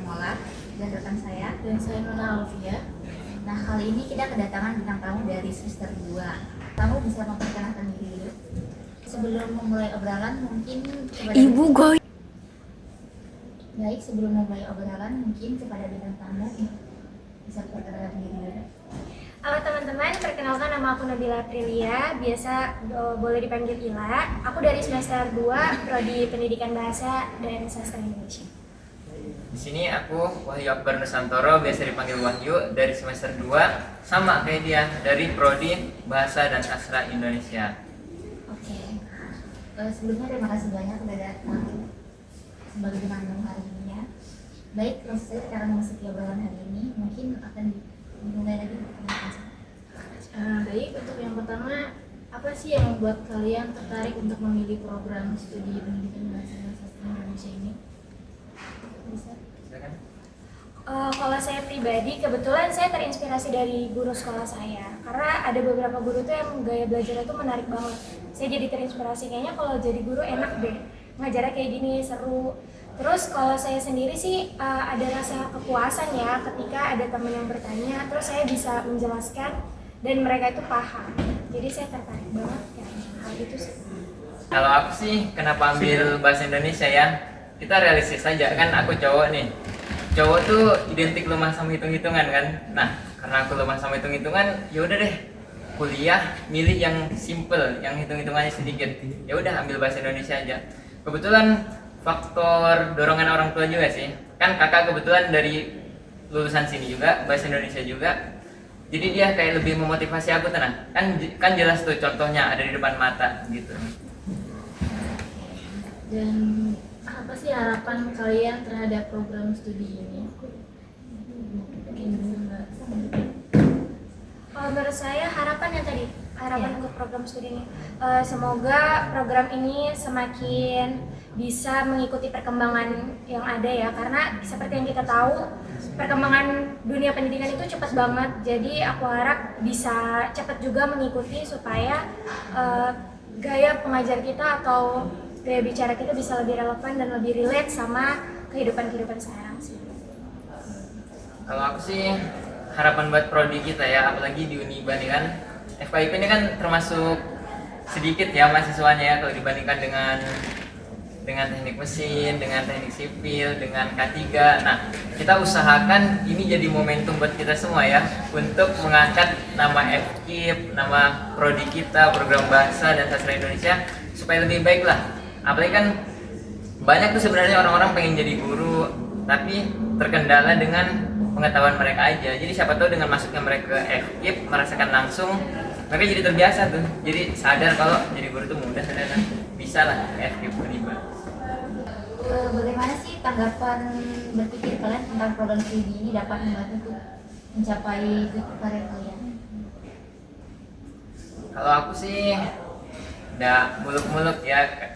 Mola dan rekan saya. Dan saya Nona Alvia. Nah, kali ini kita kedatangan bintang tamu dari semester 2. Kamu bisa memperkenalkan diri dulu? Sebelum memulai obrolan mungkin Baik, sebelum memulai obrolan mungkin kepada bintang tamu bisa memperkenalkan diri dulu. Halo teman-teman, perkenalkan nama aku Nabila Aprilia, biasa boleh dipanggil Ila. Aku dari semester 2, Prodi Pendidikan Bahasa dan Sastra Indonesia. Di sini aku Wahyu Akbar Nusantoro, biasa dipanggil Wahyu, dari semester 2, sama kayak dia, dari Prodi Bahasa dan Sastra Indonesia. Oke. Sebelumnya terima kasih banyak sudah datang sebagai bintang tamu hari ini ya. Baik, terus saya sekarang memasuki obrolan hari ini, mungkin akan dimulai lagi pertanyaan saya. Baik, untuk yang pertama, apa sih yang membuat kalian tertarik untuk memilih program studi pendidikan bahasa dan sastra Indonesia ini? Bisa? Silakan. Kalau saya pribadi, kebetulan saya terinspirasi dari guru sekolah saya. Karena ada beberapa guru tuh yang gaya belajarnya tuh menarik banget. Saya jadi terinspirasi, kayaknya kalau jadi guru enak deh. Ngajarnya kayak gini, seru. Terus kalau saya sendiri sih ada rasa kepuasan ya ketika ada teman yang bertanya, terus saya bisa menjelaskan dan mereka itu paham. Jadi saya tertarik banget ya hal itu sih. Kalau aku sih kenapa ambil bahasa Indonesia ya? Kita realistis saja, kan aku cowok nih. Cowok tuh identik lemah sama hitung-hitungan kan. Nah, karena aku lemah sama hitung-hitungan, ya udah deh kuliah milih yang simple, yang hitung-hitungannya sedikit. Ya udah ambil bahasa Indonesia aja. Kebetulan faktor dorongan orang tua juga sih. Kan kakak kebetulan dari lulusan sini juga, bahasa Indonesia juga. Jadi dia kayak lebih memotivasi aku tenang. Kan jelas tuh contohnya ada di depan mata gitu. Dan apa sih harapan kalian terhadap program studi ini? Mungkin bisa Mbak. Kalau menurut saya harapan untuk program studi ini, semoga program ini semakin bisa mengikuti perkembangan yang ada ya, karena seperti yang kita tahu perkembangan dunia pendidikan itu cepat banget. Jadi aku harap bisa cepat juga mengikuti supaya gaya pengajar kita atau gaya bicara kita bisa lebih relevan dan lebih relate sama kehidupan sekarang sih. Kalau aku sih harapan buat prodi kita ya, apalagi di Uniba nih kan, FKIP ini kan termasuk sedikit ya mahasiswanya ya kalau dibandingkan dengan teknik mesin, dengan teknik sipil, dengan K3. Nah, kita usahakan ini jadi momentum buat kita semua ya untuk mengangkat nama FKIP, nama prodi kita, program bahasa dan sastra Indonesia supaya lebih baik lah. Apalagi kan banyak tuh sebenarnya orang-orang pengen jadi guru tapi terkendala dengan pengetahuan mereka aja. Jadi siapa tahu dengan masuknya mereka ke FKIP merasakan langsung, mereka jadi terbiasa tuh. Jadi sadar kalau jadi guru itu mudah ternyata. Bisa lah FKIP Uniba. Bagaimana sih tanggapan berpikir kalian tentang program studi ini dapat membantu untuk mencapai karir kalian? Kalau aku sih nggak muluk-muluk ya.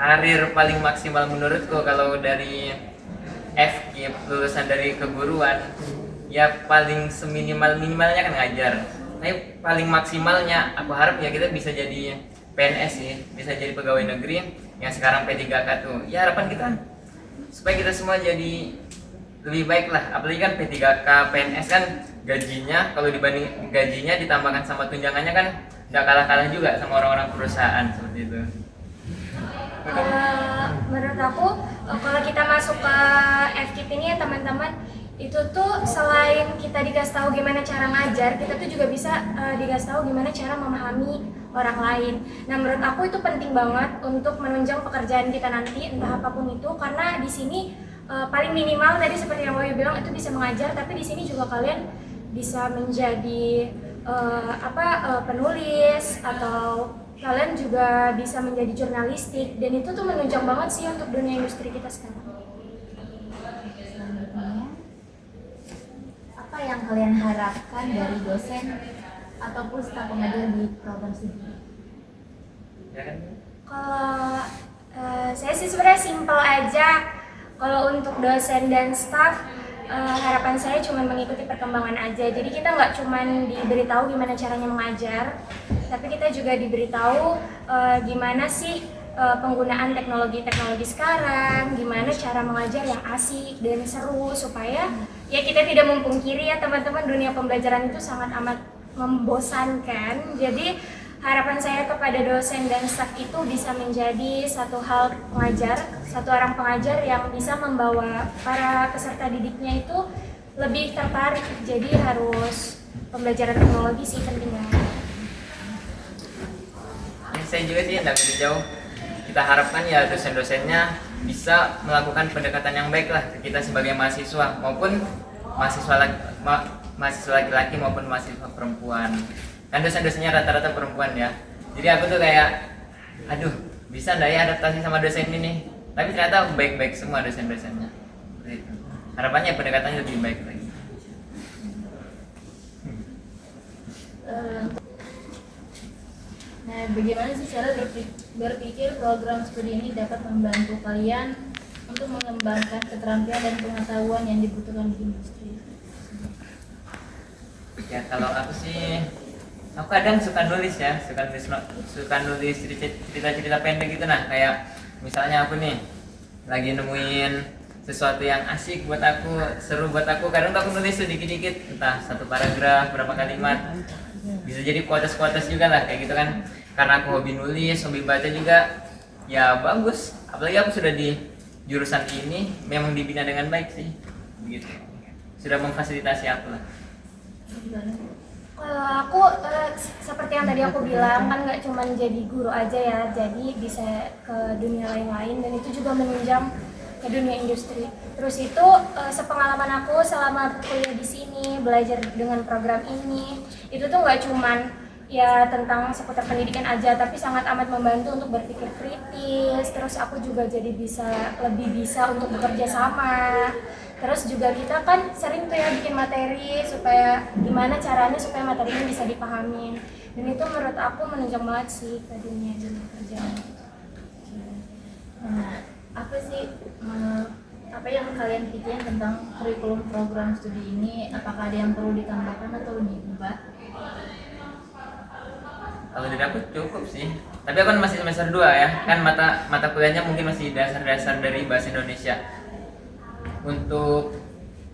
Karir paling maksimal menurutku kalau dari FKIP lulusan dari keguruan ya paling seminimal-minimalnya kan ngajar. Tapi paling maksimalnya aku harap ya kita bisa jadi PNS sih, bisa jadi pegawai negeri yang sekarang P3K tuh. Ya harapan kita supaya kita semua jadi lebih baik lah. Apalagi kan P3K, PNS kan gajinya kalau dibanding gajinya ditambahkan sama tunjangannya kan nggak kalah-kalah juga sama orang-orang perusahaan seperti itu. Menurut aku kalau kita masuk ke FKIP ini ya teman-teman, itu tuh selain kita dikasih tahu gimana cara ngajar, kita tuh juga bisa dikasih tahu gimana cara memahami orang lain. Nah, menurut aku itu penting banget untuk menunjang pekerjaan kita nanti entah apapun itu, karena di sini paling minimal tadi seperti yang Wahyu bilang itu bisa mengajar, tapi di sini juga kalian bisa menjadi penulis atau kalian juga bisa menjadi jurnalistik, dan itu tuh menunjang banget sih untuk dunia industri kita sekarang. Selanjutnya, apa yang kalian harapkan dari dosen ataupun staf pengajar di program studi? Ya kan? Kalau saya sih sebenarnya simpel aja. Kalau untuk dosen dan staf, harapan saya cuma mengikuti perkembangan aja. Jadi kita nggak cuma diberitahu gimana caranya mengajar, tapi kita juga diberitahu gimana sih penggunaan teknologi-teknologi sekarang, gimana cara mengajar yang asik dan seru supaya ya kita tidak memungkiri ya teman-teman, dunia pembelajaran itu sangat amat membosankan. Jadi harapan saya kepada dosen dan staf itu bisa menjadi satu orang pengajar yang bisa membawa para peserta didiknya itu lebih tertarik. Jadi harus pembelajaran teknologi sih penting banget. Saya juga sih tidak begitu jauh. Kita harapkan ya dosen-dosennya bisa melakukan pendekatan yang baik lah ke kita sebagai mahasiswa maupun mahasiswa laki-laki maupun mahasiswa perempuan. Kan dosen-dosennya rata-rata perempuan ya. Jadi aku tuh kayak, aduh bisa nggak ya adaptasi sama dosen ini? Tapi ternyata baik-baik semua dosen-dosennya. Seperti itu. Harapannya pendekatannya lebih baik lagi. Nah, bagaimana sih cara berpikir program studi ini dapat membantu kalian untuk mengembangkan keterampilan dan pengetahuan yang dibutuhkan di industri? Ya kalau aku sih, aku kadang suka nulis cerita-cerita pendek gitu nah, kayak misalnya aku nih lagi nemuin sesuatu yang asik buat aku, seru buat aku, kadang aku nulis tuh dikit-dikit, entah satu paragraf, berapa kalimat, bisa jadi quotes juga lah kayak gitu kan. Karena aku hobi nulis, hobi baca juga, ya bagus. Apalagi aku sudah di jurusan ini, memang dibina dengan baik sih, begitu. Sudah memfasilitasi aku lah. Kalau aku seperti yang tadi aku bilang kan nggak cuma jadi guru aja ya, jadi bisa ke dunia lain-lain dan itu juga menunjang ke dunia industri. Terus itu sepengalaman aku selama kuliah di sini belajar dengan program ini, itu tuh nggak cuman ya tentang seputar pendidikan aja, tapi sangat amat membantu untuk berpikir kritis. Terus aku juga jadi lebih bisa untuk bekerja sama. Terus juga kita kan sering tuh ya bikin materi supaya gimana caranya supaya materi ini bisa dipahami. Dan itu menurut aku menunjang banget sih ke dunia kerjaan. Nah, apa sih apa yang kalian pikirin tentang kurikulum program studi ini? Apakah ada yang perlu ditambahkan atau diubah? Kalau dari aku cukup sih. Tapi aku kan masih semester 2 ya. Kan mata kuliahnya mungkin masih dasar-dasar dari bahasa Indonesia. Untuk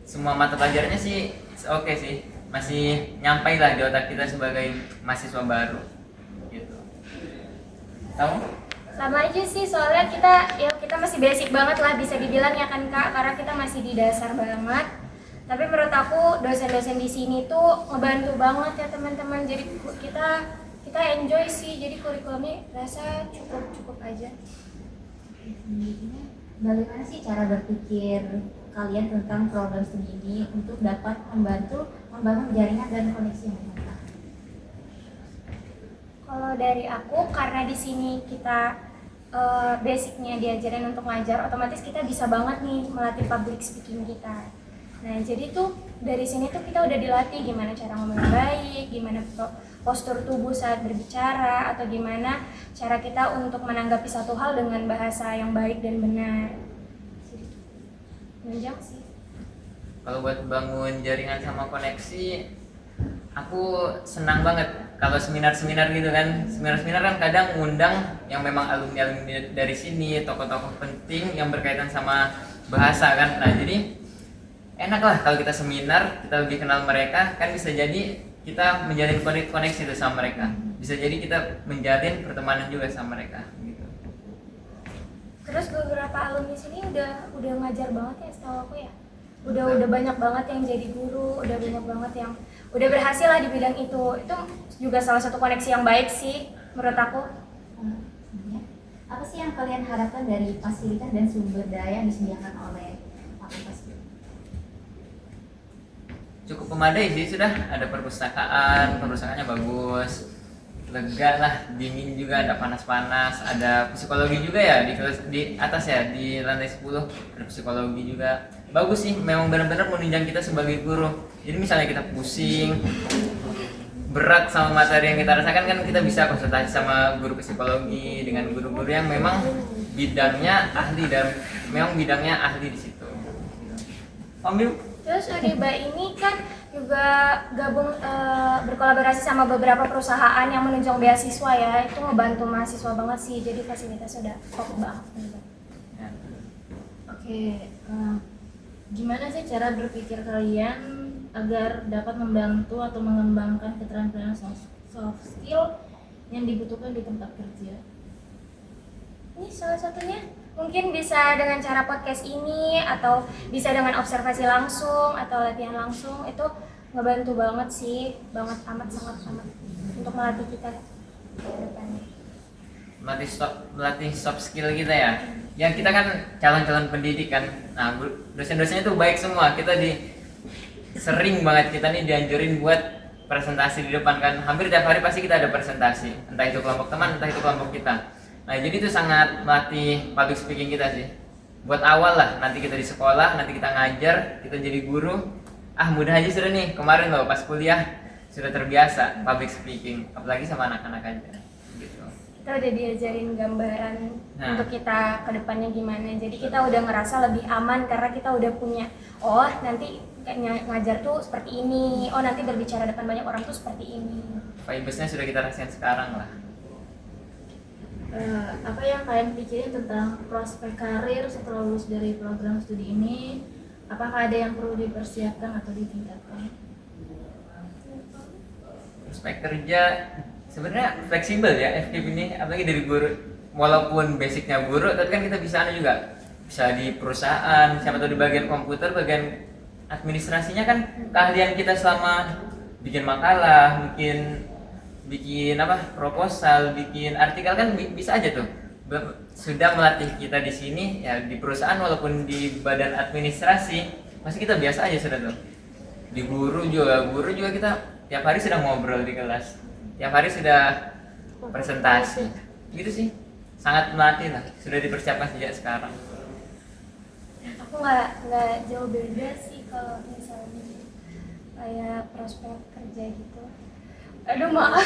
semua mata pelajarannya sih oke sih. Masih nyampai lah di otak kita sebagai mahasiswa baru. Gitu. Kamu? Sama aja sih, soalnya kita masih basic banget lah bisa dibilang ya kan Kak, karena kita masih di dasar banget. Tapi menurut aku dosen-dosen di sini tuh ngebantu banget ya teman-teman. Jadi kita enjoy sih, jadi kurikulumnya rasa cukup aja. Bagaimana sih cara berpikir kalian tentang program studi ini untuk dapat membantu membangun jaringan dan koneksi yang mantap? Kalau dari aku, karena di sini kita basicnya diajarin untuk ngajar, otomatis kita bisa banget nih melatih public speaking kita. Nah, jadi tuh dari sini tuh kita udah dilatih gimana cara ngomong yang baik, gimana postur tubuh saat berbicara, atau gimana cara kita untuk menanggapi satu hal dengan bahasa yang baik dan benar. Menunjang sih. Kalau buat bangun jaringan sama koneksi, aku senang banget kalau seminar-seminar gitu kan. Seminar-seminar kan kadang ngundang yang memang alumni-alumni dari sini, tokoh-tokoh penting yang berkaitan sama bahasa kan. Nah, jadi enak lah kalau kita seminar, kita lebih kenal mereka, kan bisa jadi kita menjalin koneksi itu sama mereka. Bisa jadi kita menjalin pertemanan juga sama mereka gitu. Terus beberapa alumni sini udah ngajar banget ya setahu aku ya. Udah banyak banget yang jadi guru, udah banyak banget yang udah berhasil lah di bidang itu. Itu juga salah satu koneksi yang baik sih menurut aku. Apa sih yang kalian harapkan dari fasilitas dan sumber daya yang disediakan oleh fakultas? Cukup memadai sih, sudah ada perpustakaannya bagus, lega lah, dingin juga, ada panas-panas, ada psikologi juga ya di atas ya, di lantai 10 ada psikologi juga. Bagus sih, memang benar-benar menunjang kita sebagai guru. Jadi misalnya kita pusing, berat sama materi yang kita rasakan, kan kita bisa konsultasi sama guru psikologi dengan guru-guru yang memang bidangnya ahli dan memang bidangnya ahli di situ. Om Biu? Terus Uniba ini kan juga gabung berkolaborasi sama beberapa perusahaan yang menunjang beasiswa ya. Itu ngebantu mahasiswa banget sih. Jadi fasilitasnya udah top banget. Ya. Oke, gimana sih cara berpikir kalian agar dapat membantu atau mengembangkan keterampilan soft skill yang dibutuhkan di tempat kerja? Ini salah satunya mungkin bisa dengan cara podcast ini atau bisa dengan observasi langsung atau latihan langsung. Itu ngebantu banget sih, banget amat sangat untuk melatih kita ke depannya. Melatih soft skill kita ya. Yang kita kan calon-calon pendidik kan. Nah, dosen-dosennya tuh baik semua. Kita sering banget kita nih dianjurin buat presentasi di depan kan. Hampir tiap hari pasti kita ada presentasi. Entah itu kelompok teman, entah itu kelompok kita. Nah, jadi itu sangat melatih public speaking kita sih. Buat awal lah, nanti kita di sekolah, nanti kita ngajar, kita jadi guru. Mudah aja sudah nih, kemarin loh pas kuliah sudah terbiasa public speaking, apalagi sama anak-anak aja gitu. Kita udah diajarin gambaran untuk kita ke depannya gimana. Jadi kita udah ngerasa lebih aman karena kita udah punya, oh nanti ngajar tuh seperti ini, oh nanti berbicara depan banyak orang tuh seperti ini. Vibes-nya sudah kita rasain sekarang lah. Apa yang kalian pikirin tentang prospek karir setelah lulus dari program studi ini? Apakah ada yang perlu dipersiapkan atau ditingkatkan? Prospek kerja sebenarnya fleksibel ya FKIP ini, apalagi dari guru. Walaupun basicnya guru, tapi kan kita bisa juga bisa di perusahaan, siapa tahu di bagian komputer, bagian administrasinya kan keahlian kita selama bikin makalah, bikin proposal, bikin artikel kan bisa aja tuh. Sudah melatih kita di sini ya, di perusahaan walaupun di badan administrasi pasti kita biasa aja sudah tuh. Di guru juga kita tiap hari sudah ngobrol di kelas, tiap hari sudah presentasi gitu sih. Sangat melatih lah, sudah dipersiapkan sejak sekarang. Aku nggak jauh beda sih kalau misalnya kayak prospek kerja gitu. Aduh maaf.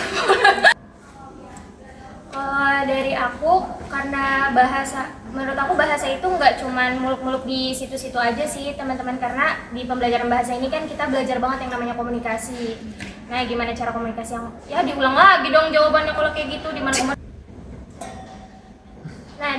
Kalau dari aku, karena menurut aku bahasa itu nggak cuman muluk-muluk di situ-situ aja sih teman-teman, karena di pembelajaran bahasa ini kan kita belajar banget yang namanya komunikasi. Nah, gimana cara komunikasi yang ya diulang lagi dong jawabannya kalau kayak gitu di mana. Nah,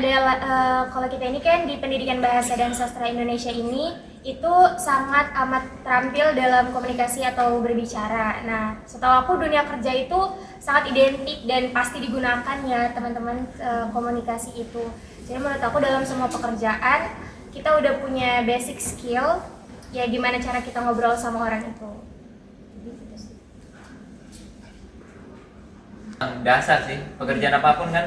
kalau kita ini kan di Pendidikan Bahasa dan Sastra Indonesia ini itu sangat amat terampil dalam komunikasi atau berbicara. Nah, setahu aku dunia kerja itu sangat identik dan pasti digunakan ya teman-teman, komunikasi itu. Jadi menurut aku dalam semua pekerjaan kita udah punya basic skill ya gimana cara kita ngobrol sama orang itu. Dasar sih pekerjaan apapun kan.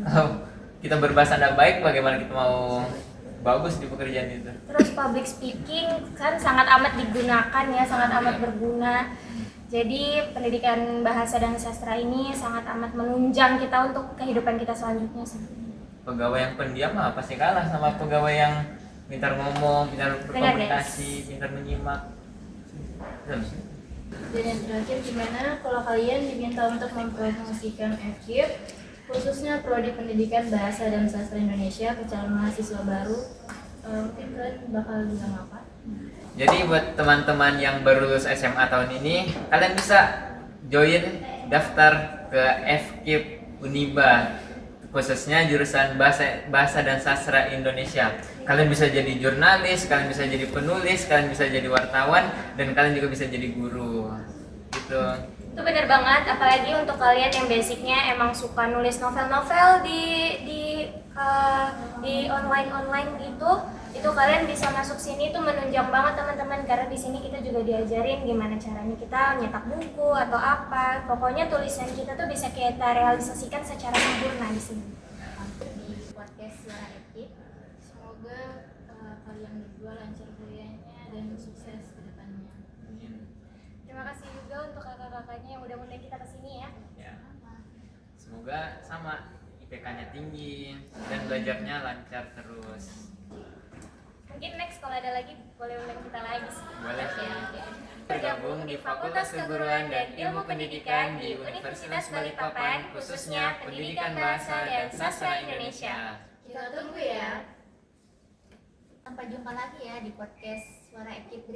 Kalau kita berbahasa tidak baik, bagaimana kita mau bagus di pekerjaan itu. Terus public speaking kan sangat amat digunakan ya, sangat amat berguna. Jadi pendidikan bahasa dan sastra ini sangat amat menunjang kita untuk kehidupan kita selanjutnya sih. Pegawai yang pendiam pasti kalah sama pegawai yang pintar ngomong, pintar berkomunikasi, pintar menyimak. Dan yang terakhir, gimana kalau kalian diminta untuk mempromosikan FKIP, khususnya Prodi Pendidikan Bahasa dan Sastra Indonesia ke calon mahasiswa baru, mungkin kalian bakal bilang apa? Jadi buat teman-teman yang baru lulus SMA tahun ini, kalian bisa join daftar ke FKIP Uniba, khususnya jurusan Bahasa dan Sastra Indonesia. Kalian bisa jadi jurnalis, kalian bisa jadi penulis, kalian bisa jadi wartawan, dan kalian juga bisa jadi guru. Gitu. Itu benar banget, apalagi untuk kalian yang basicnya emang suka nulis novel-novel di online itu kalian bisa masuk sini. Itu menunjang banget teman-teman, karena di sini kita juga diajarin gimana caranya kita nyetak buku atau apa. Pokoknya tulisan kita tuh bisa kita realisasikan secara sempurna di sini. Di podcast Suara FKIP, semoga kalian berdua lancar kuliahnya dan sukses ke depannya. Terima kasih juga untuk kakak-kakaknya yang udah ngundang kita ke sini ya. Semoga sama IPK-nya tinggi dan belajarnya lancar terus. Mungkin next kalau ada lagi boleh undang kita lagi sih. Boleh sih. Bergabung di Fakultas Keguruan dan Ilmu Pendidikan di Universitas Balikpapan, khususnya Pendidikan Bahasa dan Sastra Indonesia. Kita tunggu ya. Sampai jumpa lagi ya di podcast Suara FKIP